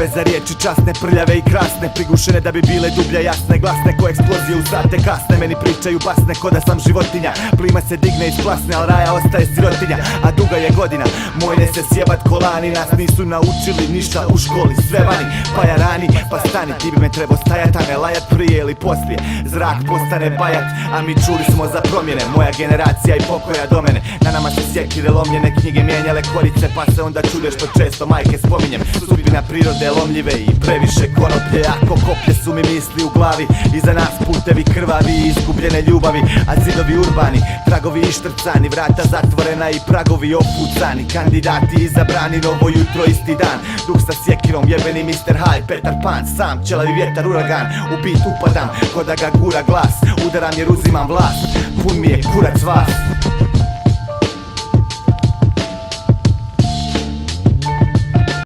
Gotove za riječi časne, prljave i krasne, prigušene da bi bile dublje, jasne, glasne, ko eksplozije u sate kasne. Meni pričaju basne ko da sam životinja, plima se digne iz plasne, al raja ostaje sirotinja. A duga je godina, moj ne se sjebat kolani, nas nisu naučili ništa u školi, sve vani. Pa ja rani, pa stani, ti bi me trebao stajat, a ne lajat prije ili poslije. Zrak postane bajat, a mi čuli smo za promjene, moja generacija i pokoja do mene. Na nama se sjekire lomljene, knjige mijenjale korice, pa se onda čude što često majke spominjem. Sudbina prirode lomljive i previše konoplje, ako koplje su mi misli u glavi. Iza nas putevi krvavi i izgubljene ljubavi, a zidovi urbani, tragovi ištrcani, vrata zatvorena i pragovi opucani. Kandidati izabrani, novo jutro isti dan, duh sa sjekirom, jebeni Mr. Hyde, Petar Pan, sam ćelavi vjetar, uragan, u bit upadam, ko da ga gura glas, udaram jer uzimam vlast, pun mi je kurac vas.